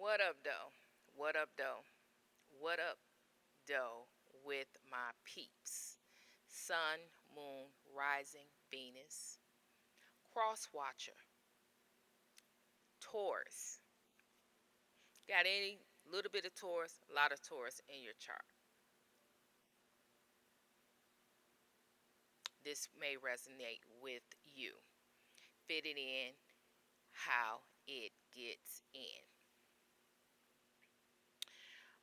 What up, though? What up, though? What up, though, with my peeps? Sun, moon, rising, Venus, cross watcher, Taurus. Got any little bit of Taurus, a lot of Taurus in your chart? This may resonate with you. Fit it in how it gets in.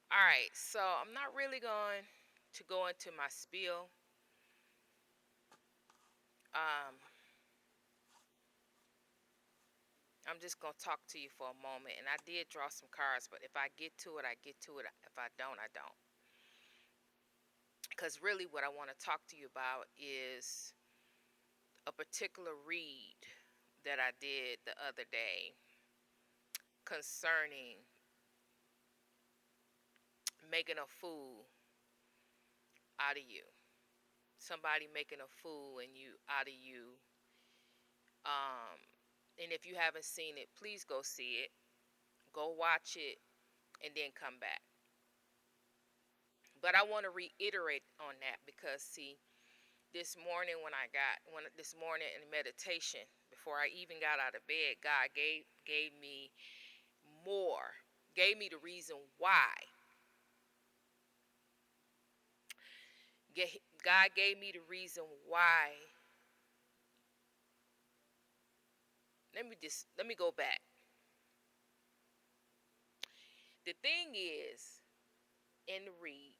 All right, so I'm not really going to go into my spiel. Um, I'm just going to talk to you for a moment. And I did draw some cards, but if I get to it, I get to it. If I don't, I don't. Because really what I want to talk to you about is a particular read that I did the other day concerning making a fool out of you. Somebody making a fool and you out of you. And if you haven't seen it, please go see it. Go watch it and then come back. But I want to reiterate on that because see, this morning this morning in meditation, before I even got out of bed, God gave me more, gave me the reason why. God gave me the reason why. Let me go back. The thing is, in the read,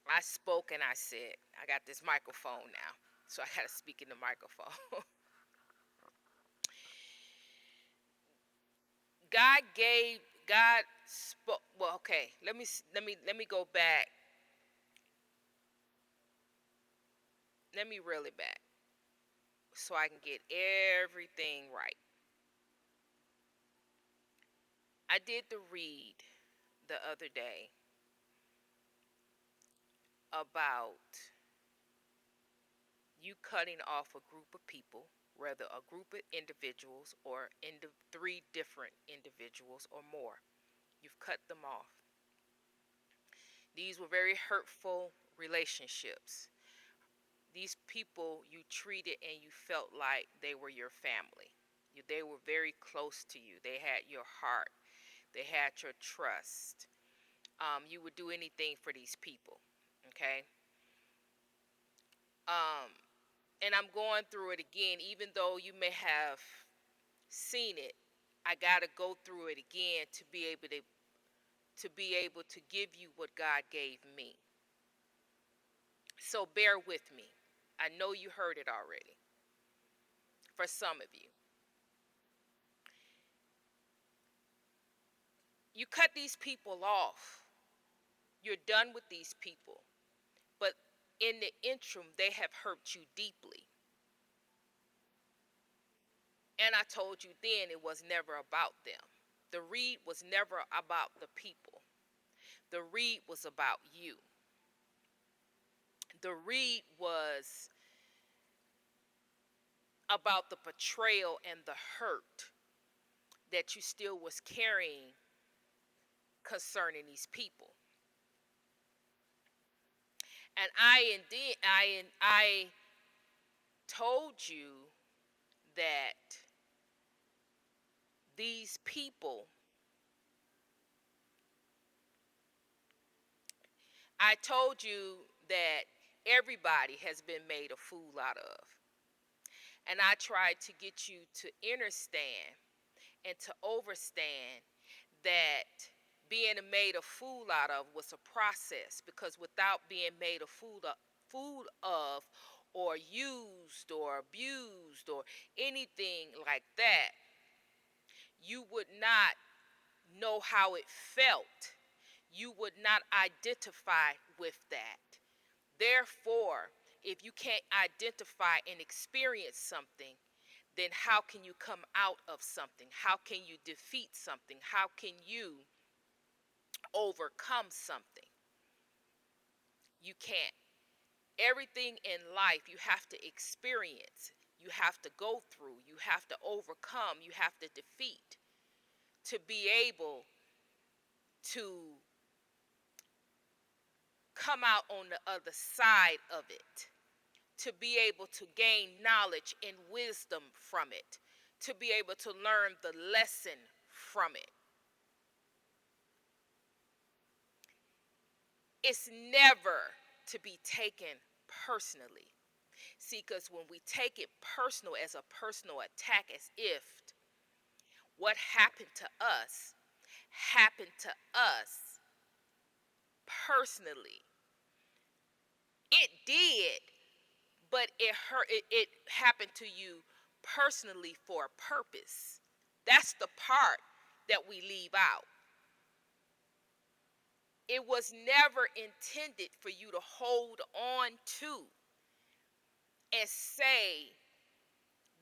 I spoke and I said, I got this microphone now, so I got to speak in the microphone. God spoke. Well, okay. Let me go back. Let me reel it back so I can get everything right. I did the read the other day about you cutting off a group of people, whether a group of individuals or three different individuals or more. You've cut them off. These were very hurtful relationships. These people you treated and you felt like they were your family. They were very close to you. They had your heart. They had your trust. You would do anything for these people. Okay. Um, and I'm going through it again, even though you may have seen it. I gotta go through it again to be able to give you what God gave me. So bear with me. I know you heard it already. For some of you, you cut these people off. You're done with these people. But in the interim, they have hurt you deeply. And I told you then it was never about them. The read was never about the people. The read was about you. The read was about the betrayal and the hurt that you still was carrying concerning these people. And I told you that these people, I told you that everybody has been made a fool out of. And I tried to get you to understand and to overstand that being made a fool out of was a process, because without being made a fool of or used or abused or anything like that, you would not know how it felt. You would not identify with that. Therefore, if you can't identify and experience something, then how can you come out of something? How can you defeat something? How can you overcome something? You can't. Everything in life you have to experience, you have to go through, you have to overcome, you have to defeat to be able to come out on the other side of it, to be able to gain knowledge and wisdom from it, to be able to learn the lesson from it. It's never to be taken personally. See, because when we take it personal as a personal attack, as if what happened to us personally. It did, but it hurt. It happened to you personally for a purpose. That's the part that we leave out. It was never intended for you to hold on to and say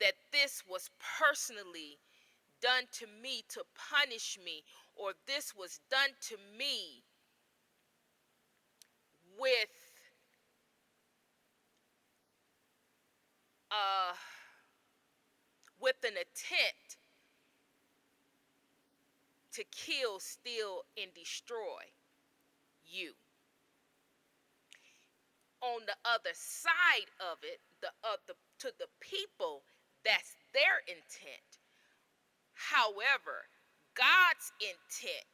that this was personally done to me to punish me, or this was done to me with uh with an intent to kill, steal, and destroy you. On the other side of it, to the people, that's their intent. However, God's intent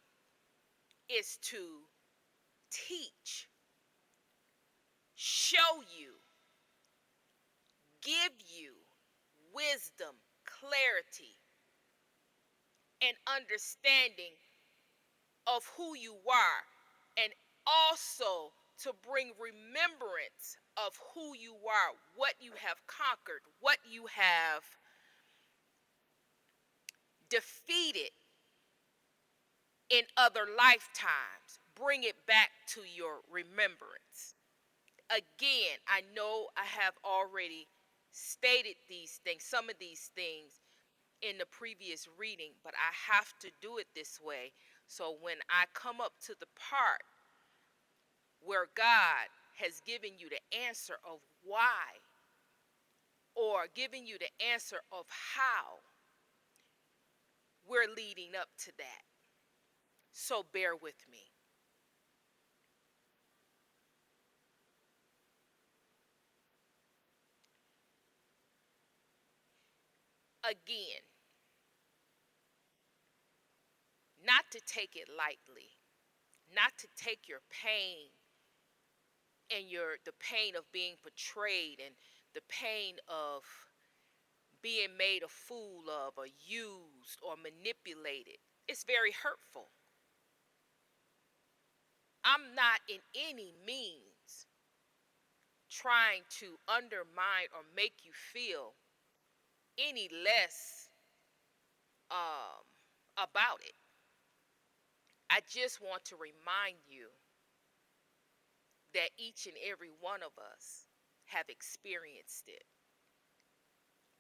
is to teach, show you, give you wisdom, clarity, and understanding of who you are, and also to bring remembrance of who you are, what you have conquered, what you have defeated in other lifetimes. Bring it back to your remembrance. Again, I know I have already stated these things, some of these things in the previous reading, but I have to do it this way. So when I come up to the part where God has given you the answer of why, or giving you the answer of how, we're leading up to that. So bear with me. Again, not to take it lightly, not to take your pain and the pain of being betrayed and the pain of being made a fool of or used or manipulated. It's very hurtful. I'm not in any means trying to undermine or make you feel any less about it. I just want to remind you that each and every one of us have experienced it.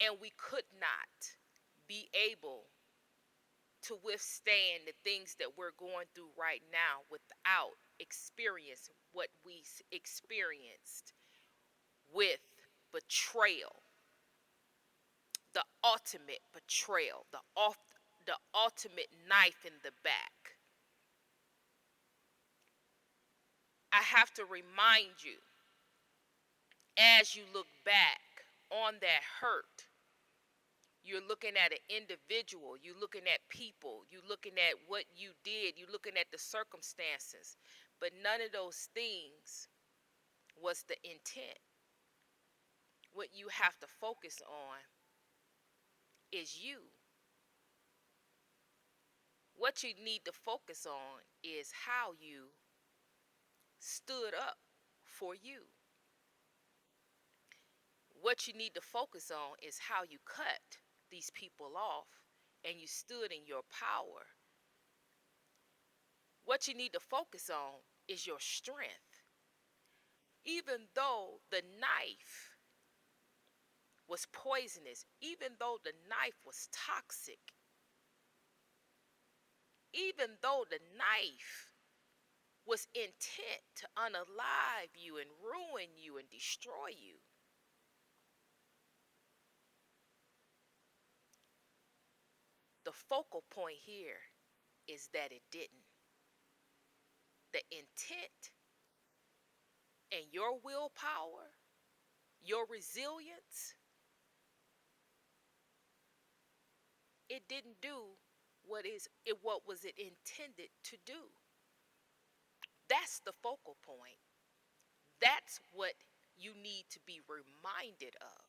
And we could not be able to withstand the things that we're going through right now without experience what we experienced with betrayal, the ultimate betrayal, the ultimate knife in the back. I have to remind you, as you look back on that hurt, you're looking at an individual, you're looking at people, you're looking at what you did, you're looking at the circumstances, but none of those things was the intent. What you have to focus on is you. What you need to focus on is how you stood up for you. What you need to focus on is how you cut these people off and you stood in your power. What you need to focus on is your strength. Even though the knife was poisonous, even though the knife was toxic, even though the knife was intent to unalive you and ruin you and destroy you, the focal point here is that it didn't. The intent and your willpower, your resilience, it didn't do what was it intended to do. That's the focal point. That's what you need to be reminded of.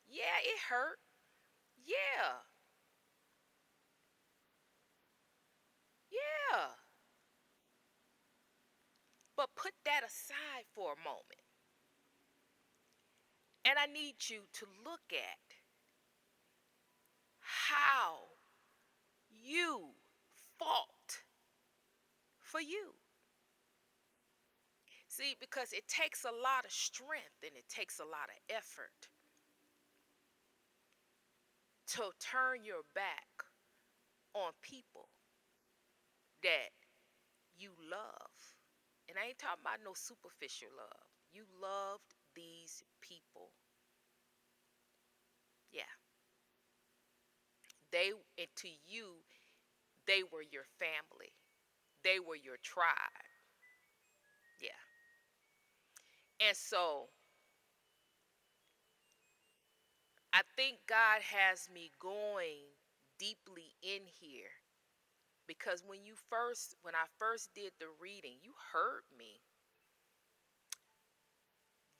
Yeah, it hurt. Yeah. Yeah. But put that aside for a moment. And I need you to look at how you fought for you. See, because it takes a lot of strength and it takes a lot of effort to turn your back on people that you love. And I ain't talking about no superficial love. You loved these people. Yeah. And to you, they were your family. They were your tribe. Yeah. And so I think God has me going deeply in here because when I first did the reading, you heard me,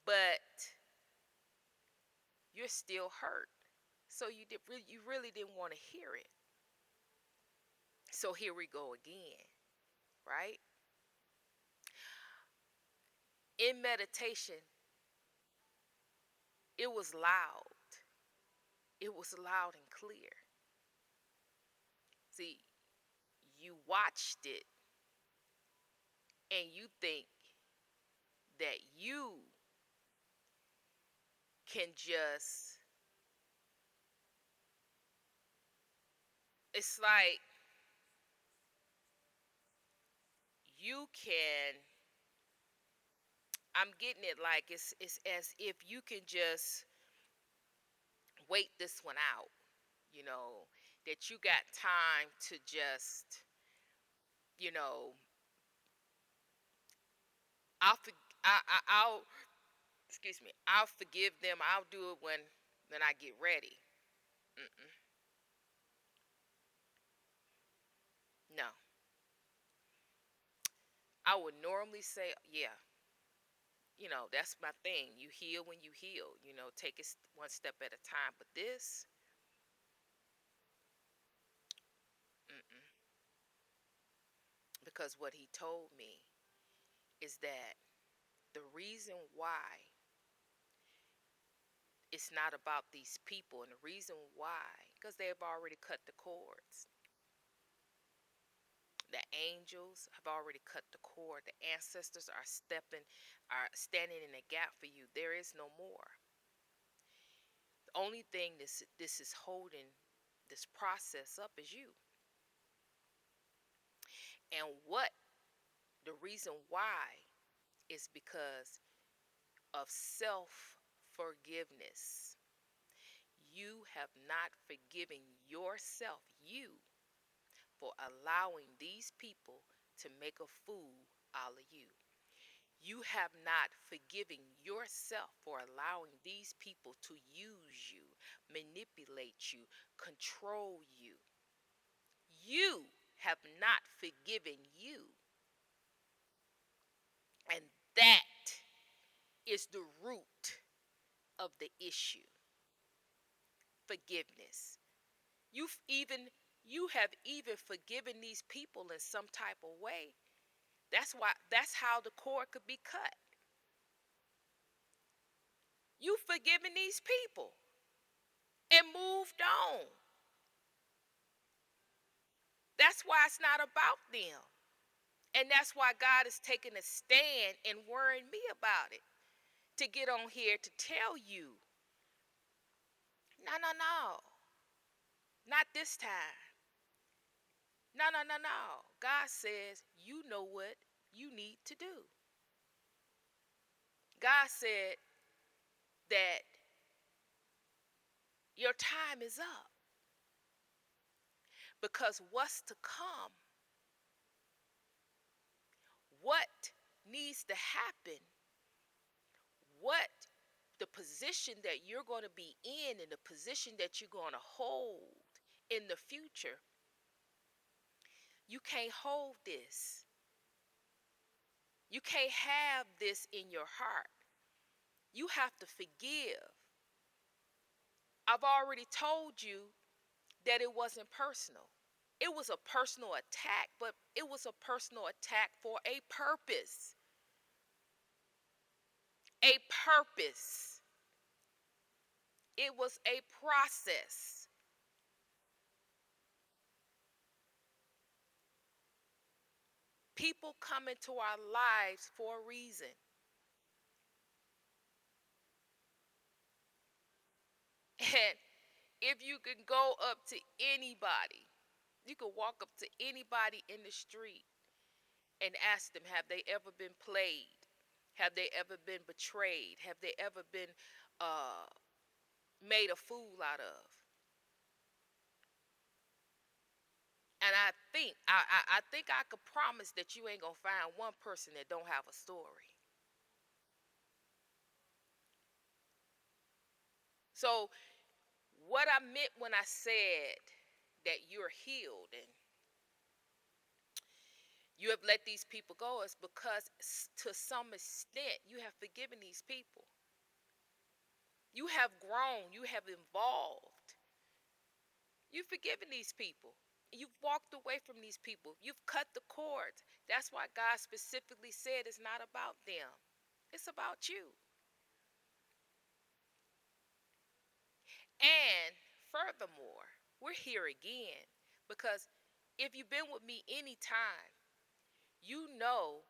but you're still hurt. So you really didn't want to hear it. So here we go again, right? In meditation, it was loud. It was loud and clear. See, you watched it and you think that you can just, it's like you can, I'm getting it like it's as if you can just wait this one out, you know, that you got time to just, you know, I'll I'll excuse me, I'll forgive them. I'll do it when I get ready. Mm-mm. No, I would normally say, yeah, that's my thing. You heal when you heal. Take it one step at a time. But this, mm-mm. Because what he told me is that the reason why it's not about these people, and the reason why, because they have already cut the cords. The angels have already cut the cord. The ancestors are standing in a gap for you. There is no more. The only thing this is holding this process up is you. And what the reason why is because of self forgiveness. You have not forgiven yourself, you, for allowing these people to make a fool out of you. You have not forgiven yourself for allowing these people to use you, manipulate you, control you. You have not forgiven you. And that is the root of the issue. Forgiveness. You've even you have even forgiven these people in some type of way. That's how the cord could be cut. You've forgiven these people and moved on. That's why it's not about them. And that's why God is taking a stand and worrying me about it. To get on here to tell you, no, no, no. Not this time. No, no, no, no. God says you know what you need to do. God said that your time is up because what's to come what needs to happen, what the position that you're going to be in and the position that you're going to hold in the future. You can't hold this. You can't have this in your heart. You have to forgive. I've already told you that it wasn't personal. It was a personal attack, but it was a personal attack for a purpose. A purpose. It was a process. People come into our lives for a reason. And if you can go up to anybody, you can walk up to anybody in the street and ask them, have they ever been played? Have they ever been betrayed? Have they ever been uh, made a fool out of? And I think I could promise that you ain't gonna find one person that don't have a story. So what I meant when I said that you're healed and you have let these people go is because to some extent you have forgiven these people. You have grown, you have evolved. You've forgiven these people. You've walked away from these people. You've cut the cords. That's why God specifically said it's not about them. It's about you. And furthermore, we're here again because if you've been with me any time, you know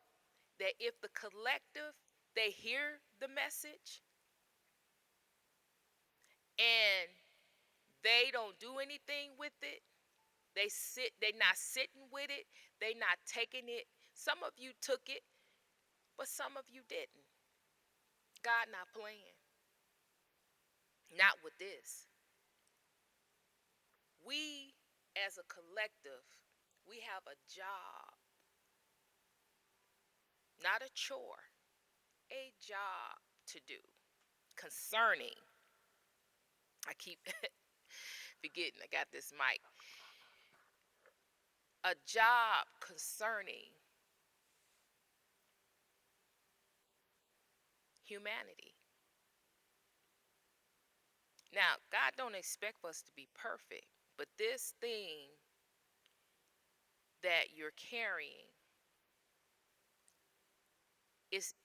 that if the collective they hear the message and they don't do anything with it, they not sitting with it, they not taking it. Some of you took it, but some of you didn't. God not playing. Not with this. We as a collective, we have a job, not a chore, a job to do concerning. I keep forgetting I got this mic. A job concerning humanity. Now, God don't expect us to be perfect, but this thing that you're carrying is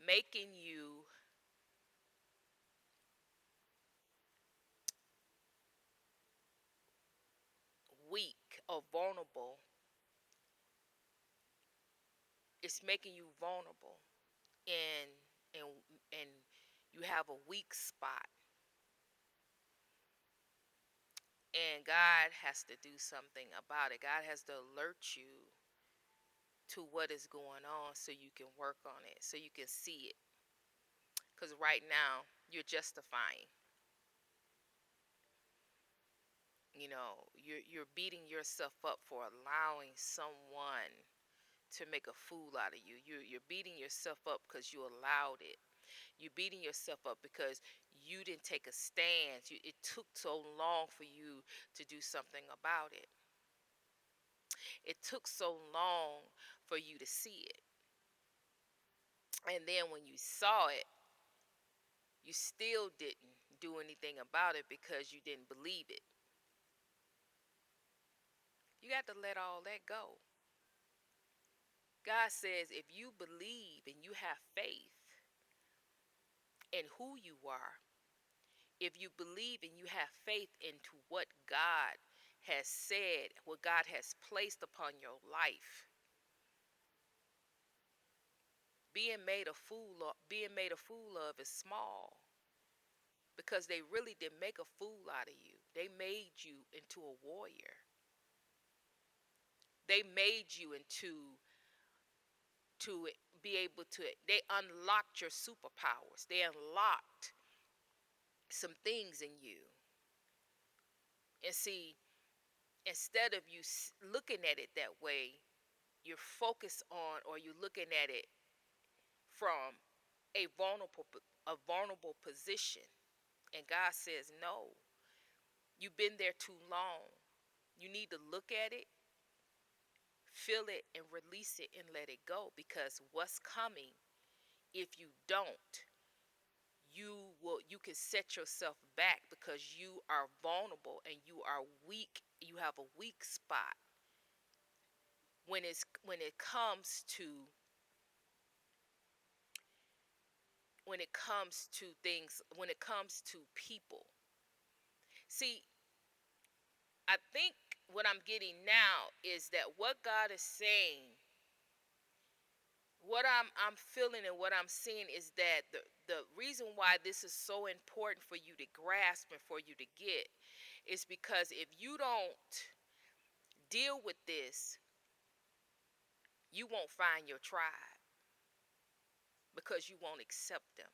making you weak or vulnerable. It's making you vulnerable, and and and you have a weak spot, and God has to do something about it. God has to alert you to what is going on so you can work on it, so you can see it. Because right now you're justifying. You're beating yourself up for allowing someone to make a fool out of you. You're beating yourself up because you allowed it. You're beating yourself up because you didn't take a stance. It took so long for you to do something about it. It took so long for you to see it. And then when you saw it, you still didn't do anything about it because you didn't believe it. You got to let all that go. God says if you believe and you have faith in who you are, if you believe and you have faith into what God has said, what God has placed upon your life, being made a fool of is small because they really didn't make a fool out of you. They made you into a warrior. They made you into to be able to they unlocked your superpowers. They unlocked some things in you. And see, Instead of you looking at it that way, you're focused on, or you're looking at it from a vulnerable position. And God says, no, you've been there too long. You need to look at it, feel it, and release it and let it go, because what's coming, if you don't, you can set yourself back, because you are vulnerable and you are weak. You have a weak spot when it comes to things, when it comes to people. See, I think what I'm getting now is that what God is saying, what I'm feeling and what I'm seeing is that the reason why this is so important for you to grasp and for you to get is because if you don't deal with this, you won't find your tribe, because you won't accept them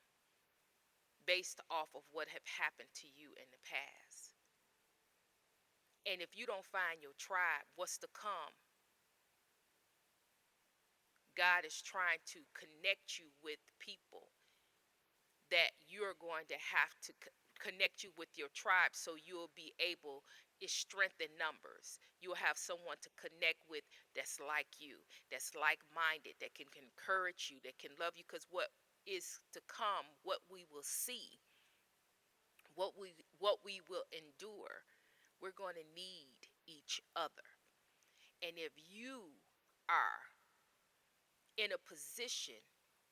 based off of what have happened to you in the past. And if you don't find your tribe, what's to come? God is trying to connect you with people that you're going to have to connect you with your tribe, so you'll be able, it's strength in numbers. You'll have someone to connect with that's like you, that's like-minded, that can encourage you, that can love you. Because what is to come, what we will see, what we will endure, we're going to need each other. And if you are in a position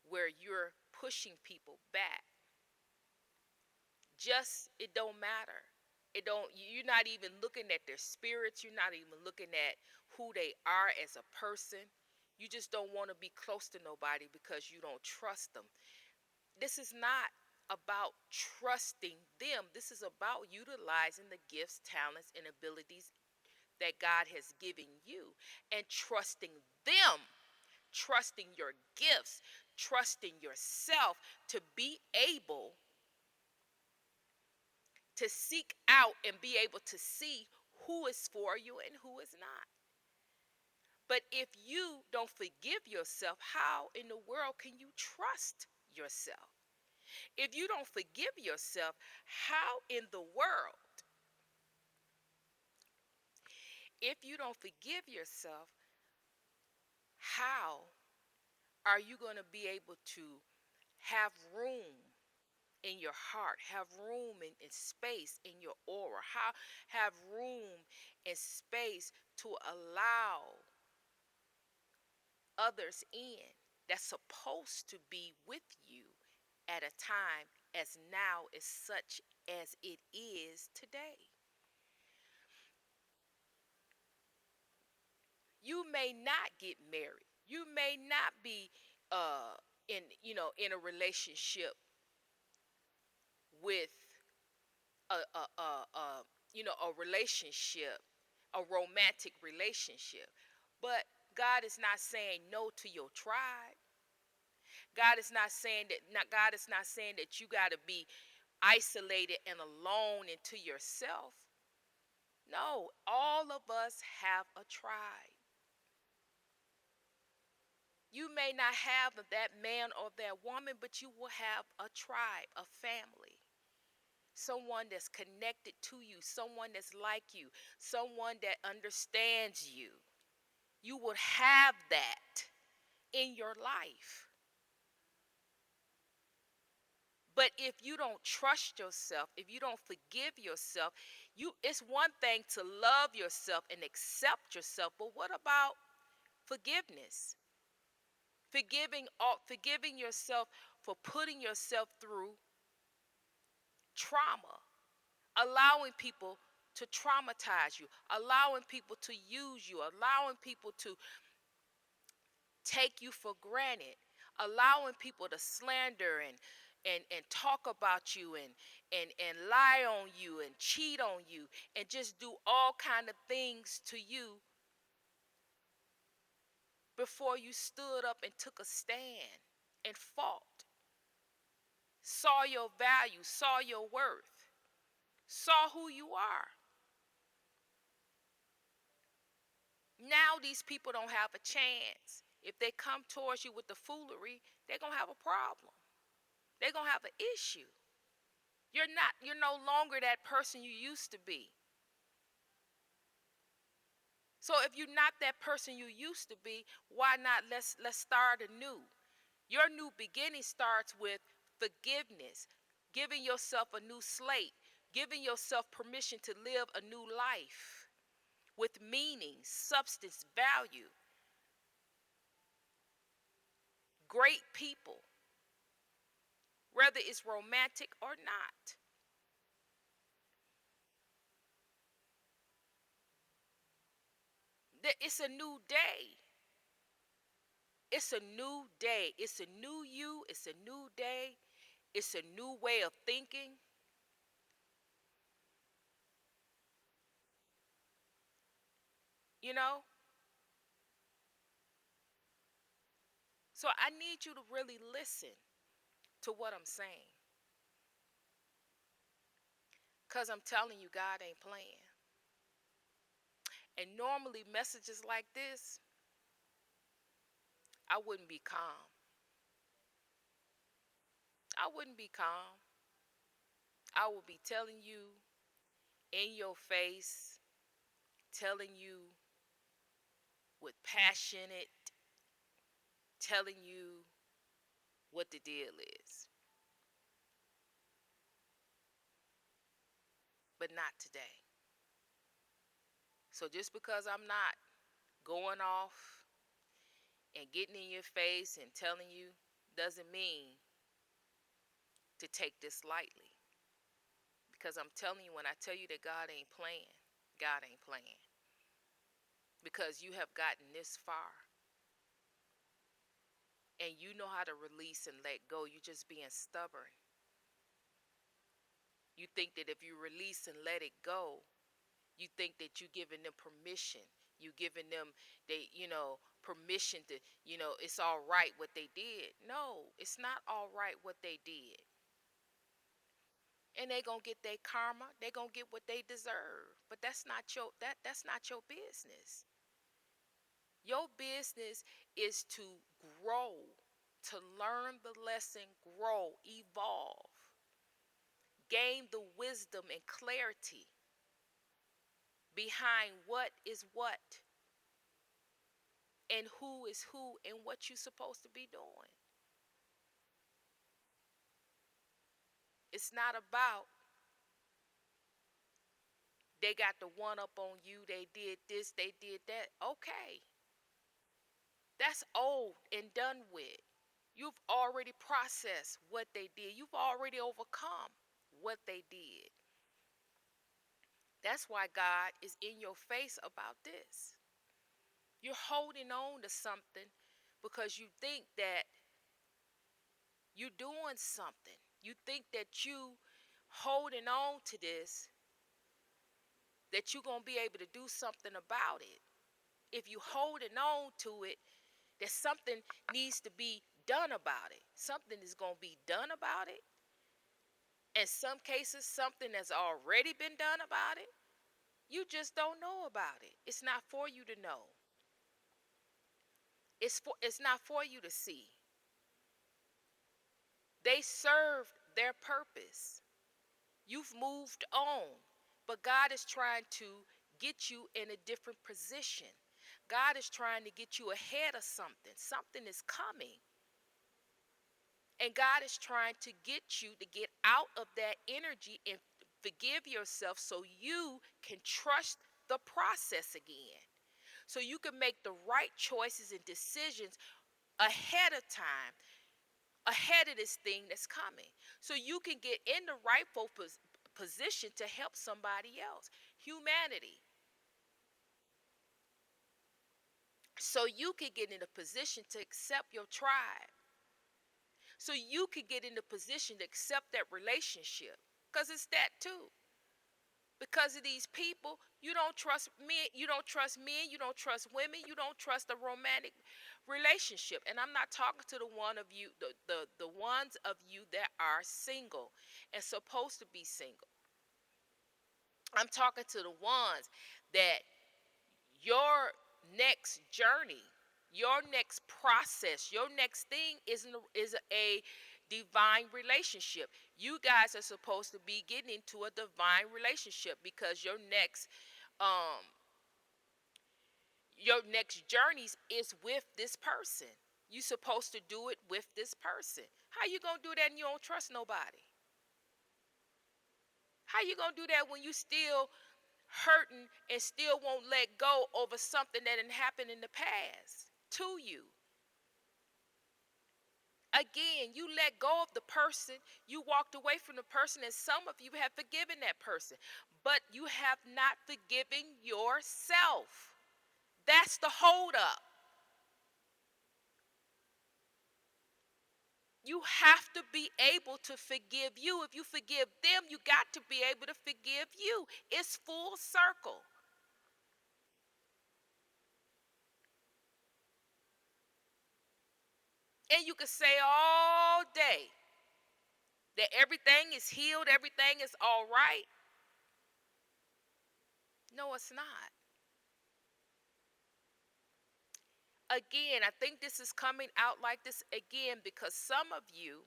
where you're pushing people back, just, it don't matter. It don't, you're not even looking at their spirits, you're not even looking at who they are as a person. You just don't want to be close to nobody because you don't trust them. This is not about trusting them. This is about utilizing the gifts, talents, and abilities that God has given you, and trusting them, trusting your gifts, trusting yourself to be able to seek out and be able to see who is for you and who is not. But if you don't forgive yourself, how in the world can you trust yourself? If you don't forgive yourself, how in the world, if you don't forgive yourself, how are you going to be able to have room in your heart, have room in space in your aura, how have room and space to allow others in that's supposed to be with you at a time as now as such as it is today? You may not get married. You may not be in a relationship with a relationship, a romantic relationship. But God is not saying no to your tribe. God is not saying that you got to be isolated and alone into yourself. No, all of us have a tribe. You may not have that man or that woman, but you will have a tribe, a family. Someone that's connected to you, someone that's like you, someone that understands you. You will have that in your life. But if you don't trust yourself, if you don't forgive yourself, it's one thing to love yourself and accept yourself, but what about forgiveness? Forgiving yourself for putting yourself through trauma, allowing people to traumatize you, allowing people to use you, allowing people to take you for granted, allowing people to slander and talk about you and lie on you and cheat on you and just do all kind of things to you before you stood up and took a stand and fought, saw your value, saw your worth, saw who you are. these people don't have a chance. If they come towards you with the foolery, they're going to have a problem. They're going to have an issue. You're no longer that person you used to be. So if you're not that person you used to be, why not let's start anew. Your new beginning starts with forgiveness, giving yourself a new slate, giving yourself permission to live a new life with meaning, substance, value, great people, whether it's romantic or not. It's a new day. It's a new day. It's a new you. It's a new day. It's a new way of thinking. You know? So I need you to really listen to what I'm saying. Because I'm telling you, God ain't playing. And normally, messages like this, I wouldn't be calm. I wouldn't be calm. I would be telling you in your face, telling you with passionate, telling you what the deal is. But not today. So just because I'm not going off and getting in your face and telling you doesn't mean to take this lightly. Because I'm telling you, when I tell you that God ain't playing, God ain't playing. Because you have gotten this far and you know how to release and let go. You're just being stubborn. You think that if you release and let it go, you think that you're giving them permission. You giving them permission to, it's all right what they did. No, it's not all right what they did. And they gonna get their karma. They gonna get what they deserve. But that's not your business. Your business is to grow, to learn the lesson, grow, evolve, gain the wisdom and clarity behind what is what and who is who and what you're supposed to be doing. It's not about they got the one up on you, they did this, they did that. Okay, that's old and done with. You've already processed what they did, you've already overcome what they did. That's why God is in your face about this. You're holding on to something because you think that you're doing something. You think that you holding on to this, that you're going to be able to do something about it. If you holding on to it, that something needs to be done about it. Something is going to be done about it. In some cases, something has already been done about it. You just don't know about it. It's not for you to know. It's not for you to see. They served their purpose. You've moved on. But God is trying to get you in a different position. God is trying to get you ahead of something. Something is coming. And God is trying to get you to get out of that energy and forgive yourself so you can trust the process again. So you can make the right choices and decisions ahead of time, ahead of this thing that's coming. So you can get in the rightful position to help somebody else. Humanity. So you can get in a position to accept your tribe. So you can get in a position to accept that relationship. Because it's that too. Because of these people, you don't trust men, you don't trust men, you don't trust women, you don't trust a romantic relationship. And I'm not talking to the one of you, the ones of you that are single and supposed to be single. I'm talking to the ones that your next journey, your next process, your next thing is a divine relationship. You guys are supposed to be getting into a divine relationship because um your next journeys is with this person. You supposed to do it with this person. How you gonna do that and you don't trust nobody? How you gonna do that when you still hurting and still won't let go over something that didn't happen in the past to you? Again, you let go of the person, you walked away from the person, and some of you have forgiven that person, but you have not forgiven yourself. That's the holdup. You have to be able to forgive you. If you forgive them, you got to be able to forgive you. It's full circle. And you can say all day that everything is healed, everything is all right. No, it's not. Again, I think this is coming out like this again because some of you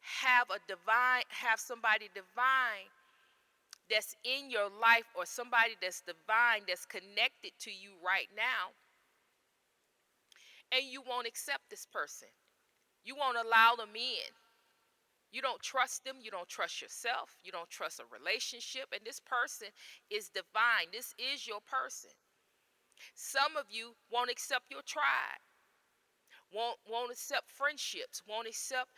have somebody divine that's in your life, or somebody that's divine that's connected to you right now, and you won't accept this person. You won't allow them in. You don't trust them. You don't trust yourself. You don't trust a relationship. And this person is divine. This is your person. Some of you won't accept your tribe. Won't accept friendships. Won't accept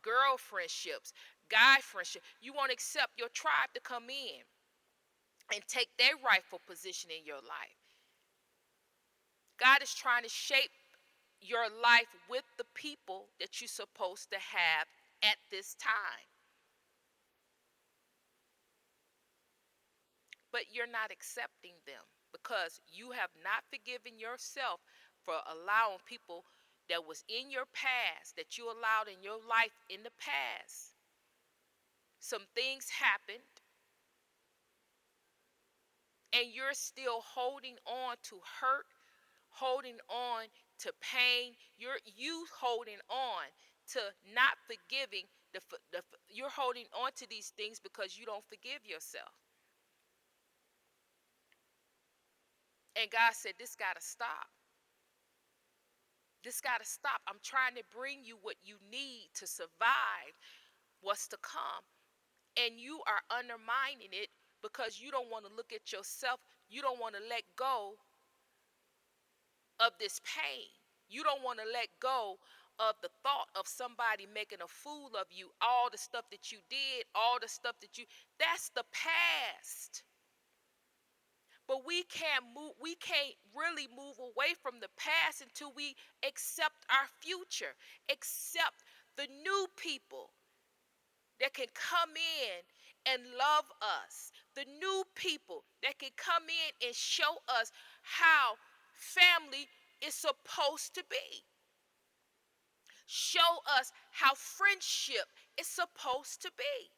girl friendships, guy friendship. You won't accept your tribe to come in and take their rightful position in your life. God is trying to shape your life with the people that you're supposed to have at this time. But you're not accepting them because you have not forgiven yourself for allowing people that was in your past, that you allowed in your life in the past. Some things happened and you're still holding on to hurt, holding on to pain. You holding on to not forgiving you're holding on to these things because you don't forgive yourself. And God said this got to stop. This got to stop. I'm trying to bring you what you need to survive what's to come. And you are undermining it because you don't want to look at yourself. You don't want to let go of this pain. You don't want to let go of the thought of somebody making a fool of you. All the stuff that you did, all the stuff that that's the past. But we can't really move away from the past until we accept our future, accept the new people that can come in and love us, the new people that can come in and show us how family is supposed to be, show us how friendship is supposed to be,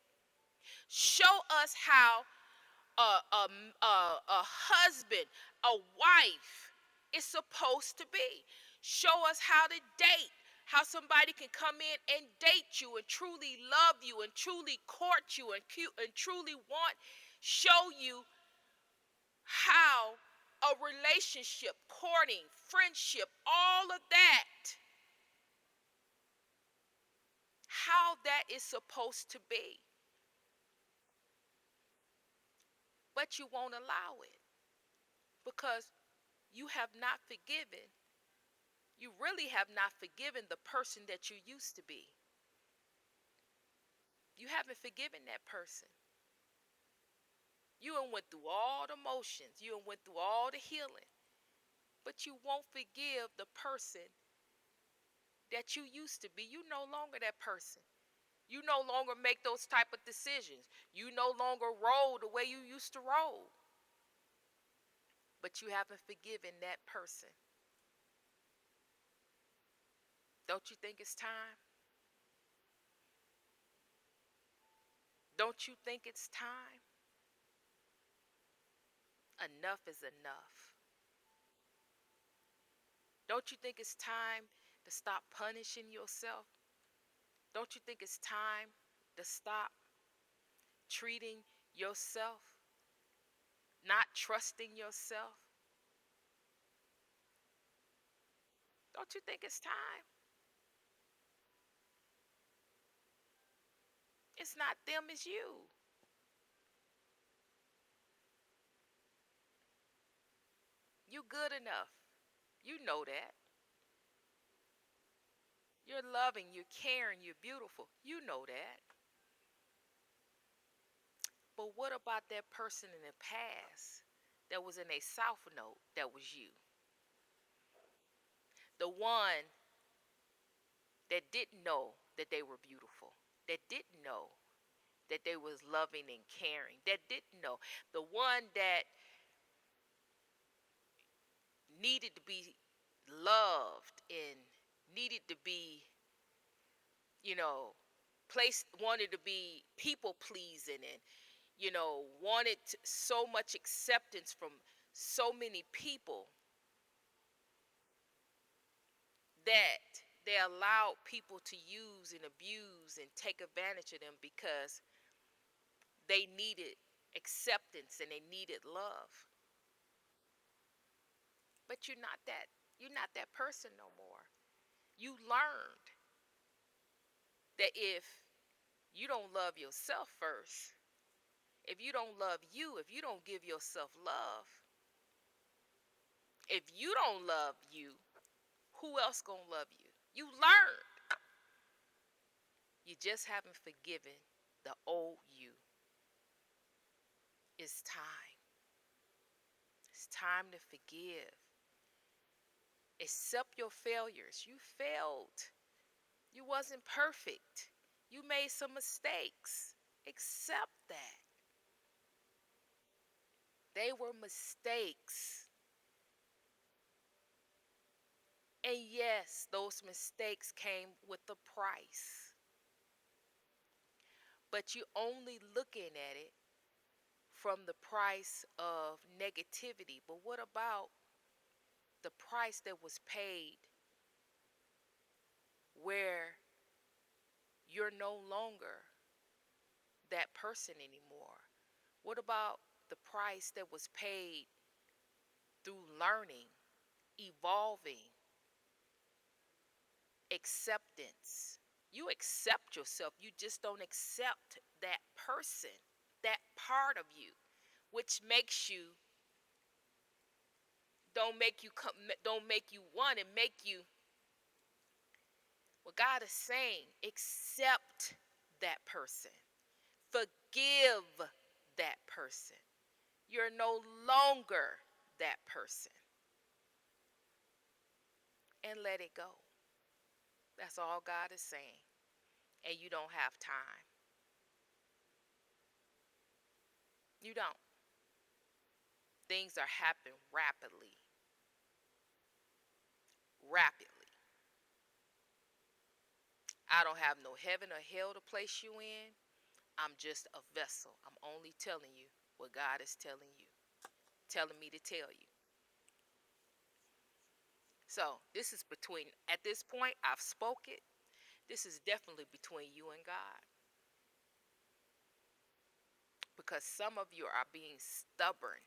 show us how a husband, a wife is supposed to be. Show us how to date, how somebody can come in and date you and truly love you and truly court you and truly want, show you how a relationship, courting, friendship, all of that, how that is supposed to be. But you won't allow it because you have not forgiven. You really have not forgiven the person that you used to be. You haven't forgiven that person. You done went through all the motions. You done went through all the healing. But you won't forgive the person that you used to be. You no longer that person. You no longer make those type of decisions. You no longer roll the way you used to roll. But you haven't forgiven that person. Don't you think it's time? Don't you think it's time? Enough is enough. Don't you think it's time to stop punishing yourself? Don't you think it's time to stop treating yourself, not trusting yourself? Don't you think it's time? It's not them, it's you. You good enough. You know that. You're loving, you're caring, you're beautiful. You know that. But what about that person in the past that was in a south note that was you? The one that didn't know that they were beautiful, that didn't know that they was loving and caring, that didn't know. The one that needed to be loved and needed to be, you know, placed, wanted to be people pleasing, and wanted so much acceptance from so many people that they allowed people to use and abuse and take advantage of them because they needed acceptance and they needed love. But you're not that person no more. You learned that if you don't love yourself first, if you don't love you, if you don't give yourself love, if you don't love you, who else gonna love you? You learned. You just haven't forgiven the old you. It's time. It's time to forgive. Accept your failures. You failed. You wasn't perfect. You made some mistakes. Accept that. They were mistakes. And yes, those mistakes came with a price. But you only looking at it from the price of negativity. But what about the price that was paid where you're no longer that person anymore? What about the price that was paid through learning, evolving, acceptance? You accept yourself, you just don't accept that person, that part of you, which makes you, don't make you one, and make you, what God is saying, accept that person. Forgive that person. You're no longer that person. And let it go. That's all God is saying. And you don't have time. You don't. Things are happening rapidly. Rapidly. I don't have no heaven or hell to place you in. I'm just a vessel. I'm only telling you what God is telling you, telling me to tell you. So this is between, at this point, I've spoke it. This is definitely between you and God. Because some of you are being stubborn.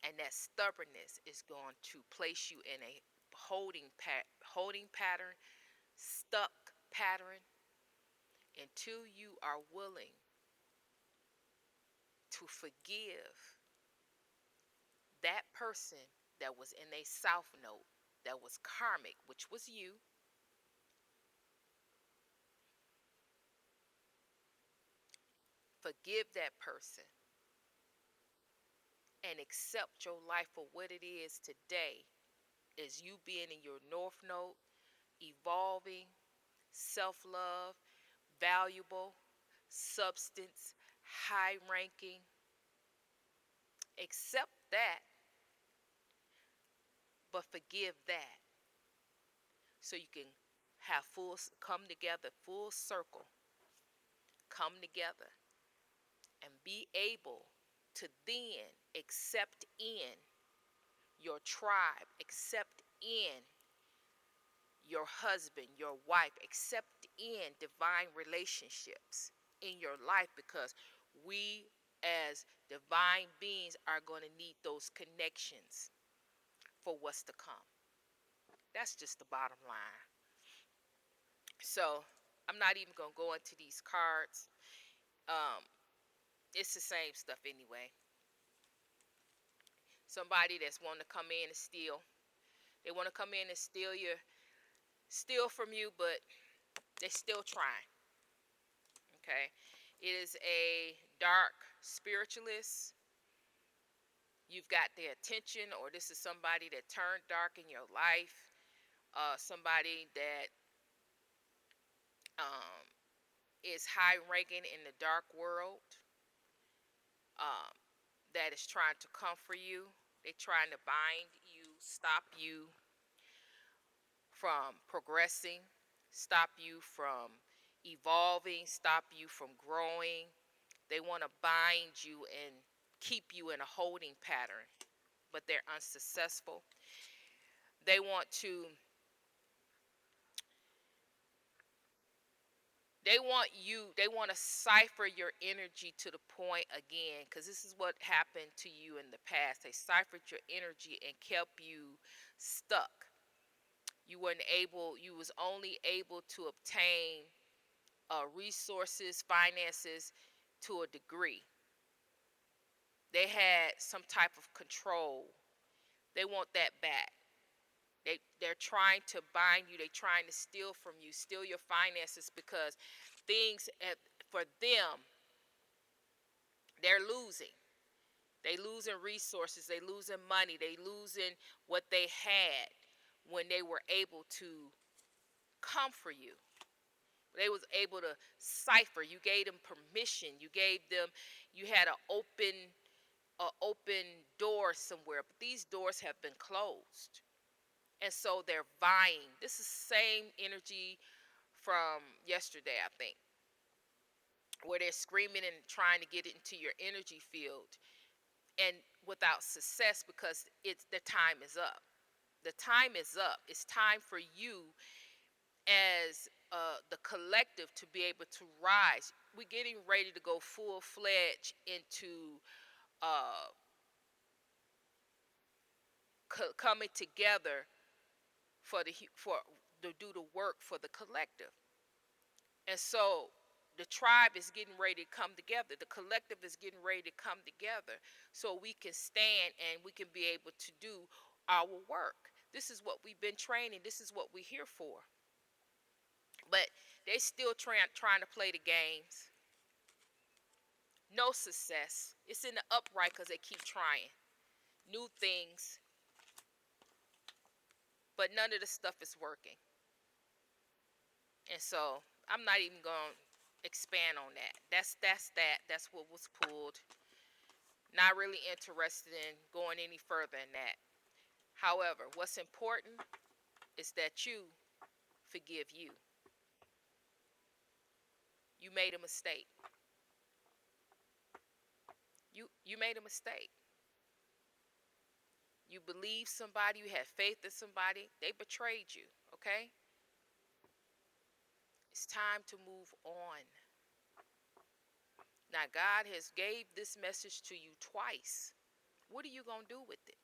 And that stubbornness is going to place you in a holding pattern, stuck pattern, until you are willing to forgive that person that was in a south note, that was karmic, which was you. Forgive that person and accept your life for what it is today, as you being in your north node, evolving, self-love, valuable, substance, high ranking. Accept that, but forgive that, so you can have come together, full circle, come together, and be able to then accept in your tribe, accept in your husband, your wife, accept in divine relationships in your life, because we as divine beings are going to need those connections for what's to come. That's just the bottom line. So I'm not even going to go into these cards. Um, it's the same stuff anyway. Somebody that's wanting to come in and steal. They want to come in and steal from you, but they still trying. Okay. It is a dark spiritualist. You've got their attention, or this is somebody that turned dark in your life. Somebody that um, is high ranking in the dark world, um, that is trying to comfort you. They're trying to bind you, stop you from progressing, stop you from evolving, stop you from growing. They want to bind you and keep you in a holding pattern, but they're unsuccessful. They want to they want to cipher your energy to the point again, because this is what happened to you in the past. They ciphered your energy and kept you stuck. You was only able to obtain resources, finances to a degree. They had some type of control. They want that back. They're trying to bind you. They're trying to steal from you, steal your finances, because things for them, they're losing. They losing resources. They losing money. They losing what they had when they were able to come for you. They was able to cipher. You gave them permission. You had an open door somewhere, but these doors have been closed. And so they're vying. This is the same energy from yesterday, I think, where they're screaming and trying to get into your energy field, and without success, because it's the time is up. The time is up. It's time for you as the collective to be able to rise. We're getting ready to go full fledged into uh, coming together for to do the work for the collective. And so the tribe is getting ready to come together. The collective is getting ready to come together, so we can stand and we can be able to do our work. This is what we've been training. This is what we're here for. But they still trying to play the games. No success. It's in the upright because they keep trying new things, but none of the stuff is working. And so I'm not even going to expand on that. That's what was pulled. Not really interested in going any further in that. However, what's important is that you forgive you. You made a mistake. You made a mistake. You believed somebody, you had faith in somebody, they betrayed you, okay? It's time to move on. Now God has gave this message to you twice. What are you going to do with it?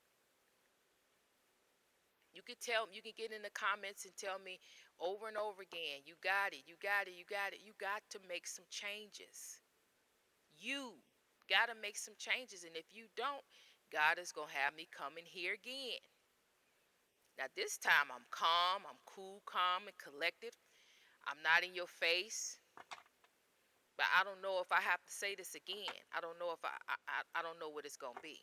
You can get in the comments and tell me over and over again, you got it, you got it, you got it. You got to make some changes. You got to make some changes. And if you don't, God is going to have me come in here again. Now, this time I'm calm, I'm cool, calm, and collected. I'm not in your face. But I don't know if I have to say this again. I don't know if I don't know what it's going to be.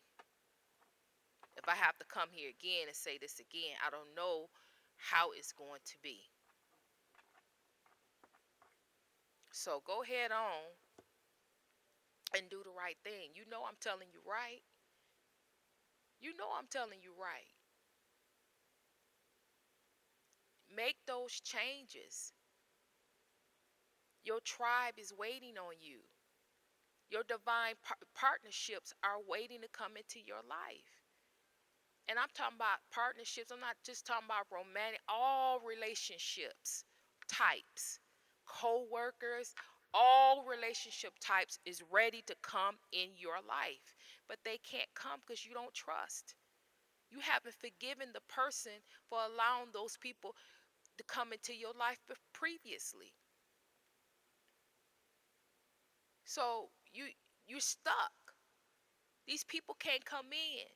If I have to come here again and say this again, I don't know how it's going to be. So go ahead on and do the right thing. You know I'm telling you right. You know I'm telling you right. Make those changes. Your tribe is waiting on you. Your divine partnerships are waiting to come into your life. And I'm talking about partnerships. I'm not just talking about romantic, all relationships types, co-workers, all relationship types is ready to come in your life. But they can't come because you don't trust. You haven't forgiven the person for allowing those people to come into your life previously. So you're stuck. These people can't come in.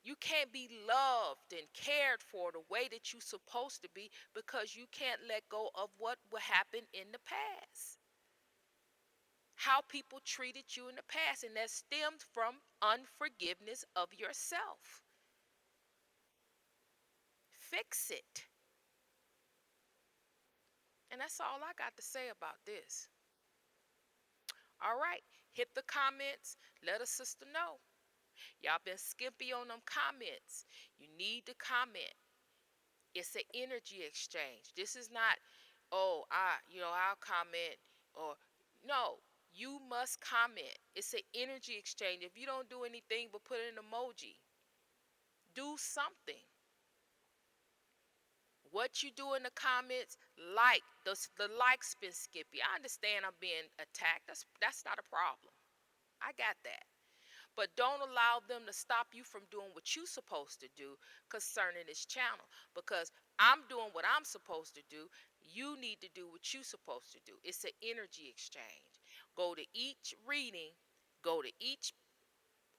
You can't be loved and cared for the way that you're supposed to be because you can't let go of what happened in the past. How people treated you in the past, and that stemmed from unforgiveness of yourself. Fix it. And that's all I got to say about this. All right, hit the comments. Let a sister know. Y'all been skimpy on them comments. You need to comment. It's an energy exchange. This is not, oh, I'll comment, or no, you must comment. It's an energy exchange. If you don't do anything but put an emoji, do something. What you do in the comments, like the likes been skippy. I understand I'm being attacked. That's not a problem. I got that. But don't allow them to stop you from doing what you're supposed to do concerning this channel. Because I'm doing what I'm supposed to do. You need to do what you're supposed to do. It's an energy exchange. Go to each reading, go to each,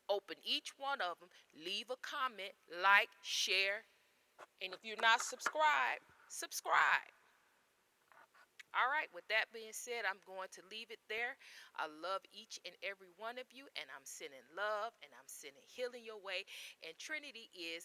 open each one of them, leave a comment, like, share, and if you're not subscribed, subscribe. All right, with that being said, I'm going to leave it there. I love each and every one of you, and I'm sending love and I'm sending healing your way. And Trinity is